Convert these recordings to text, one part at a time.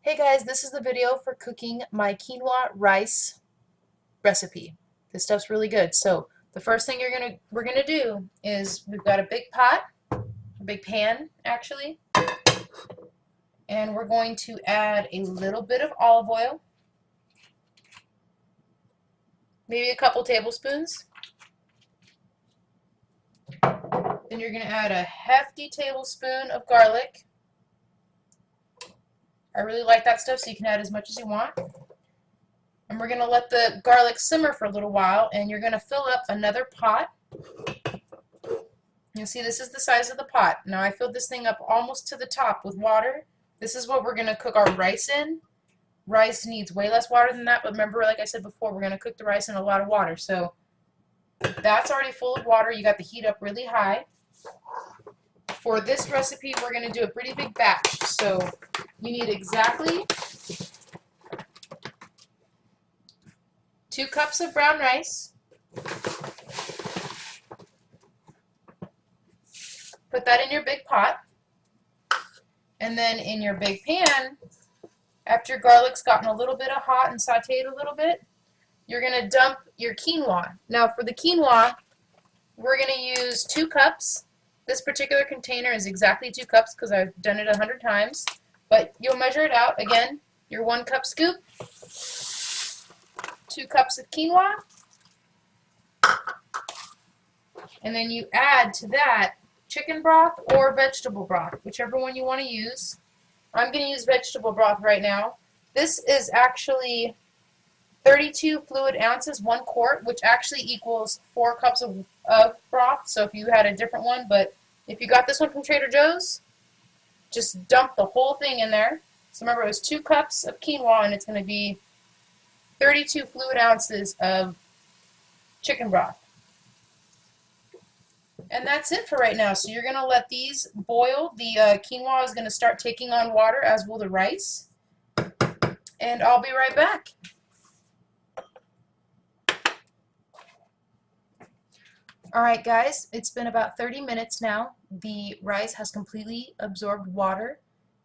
Hey guys, this is the video for cooking my quinoa rice recipe. This stuff's really good. So the first thing we're gonna do is we've got a big pot, a big pan actually, and we're going to add a little bit of olive oil, maybe a couple tablespoons. Then you're gonna add a hefty tablespoon of garlic. I really like that stuff, so you can add as much as you want. And we're going to let the garlic simmer for a little while, and you're going to fill up another pot. You'll see this is the size of the pot. Now I filled this thing up almost to the top with water. This is what we're going to cook our rice in. Rice needs way less water than that, but remember, like I said before, we're going to cook the rice in a lot of water. So that's already full of water. You got the heat up really high. For this recipe, we're going to do a pretty big batch. So you need exactly 2 cups of brown rice. Put that in your big pot. And then in your big pan, after your garlic's gotten a little bit hot and sauteed a little bit, you're going to dump your quinoa. Now for the quinoa, we're going to use 2 cups. This particular container is exactly 2 cups because I've done it 100 times. But you'll measure it out. Again, your 1 cup scoop, 2 cups of quinoa, and then you add to that chicken broth or vegetable broth, whichever one you want to use. I'm going to use vegetable broth right now. This is actually 32 fluid ounces, 1 quart, which actually equals 4 cups of broth. So if you had a different one, but if you got this one from Trader Joe's, just dump the whole thing in there. So remember, it was 2 cups of quinoa, and it's going to be 32 fluid ounces of chicken broth. And that's it for right now. So you're going to let these boil. The quinoa is going to start taking on water, as will the rice. And I'll be right back. Alright guys, it's been about 30 minutes now. The rice has completely absorbed water,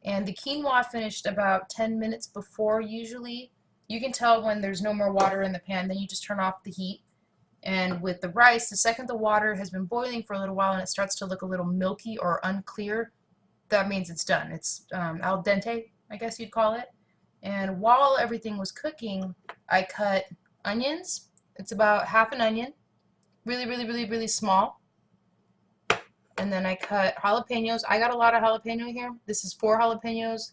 and the quinoa finished about 10 minutes before usually. You can tell when there's no more water in the pan, then you just turn off the heat. And with the rice, the second the water has been boiling for a little while and it starts to look a little milky or unclear, that means it's done. It's al dente, I guess you'd call it. And while everything was cooking, I cut onions. It's about half an onion. Really small. And then I cut jalapenos. I got a lot of jalapeno here. This is 4 jalapenos.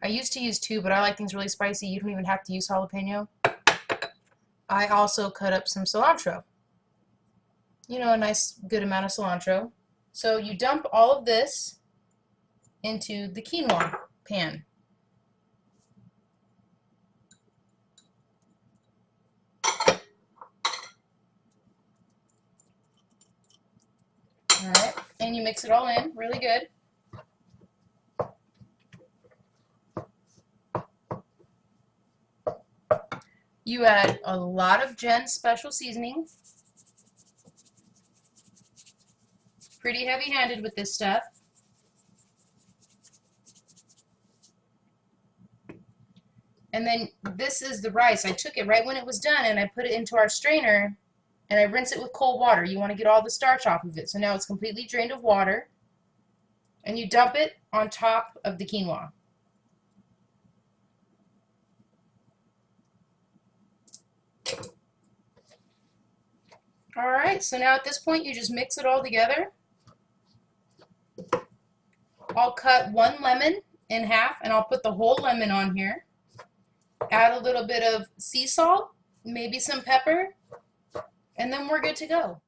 I used to use 2, but I like things really spicy. You don't even have to use jalapeno. I also cut up some cilantro. You know, a nice good amount of cilantro. So you dump all of this into the quinoa pan. Alright, and you mix it all in really good. You add a lot of Jenn's special seasoning. Pretty heavy-handed with this stuff. And then this is the rice. I took it right when it was done and I put it into our strainer and I rinse it with cold water. You want to get all the starch off of it. So now it's completely drained of water. And you dump it on top of the quinoa. Alright, so now at this point you just mix it all together. I'll cut 1 lemon in half and I'll put the whole lemon on here. Add a little bit of sea salt, maybe some pepper, and then we're good to go.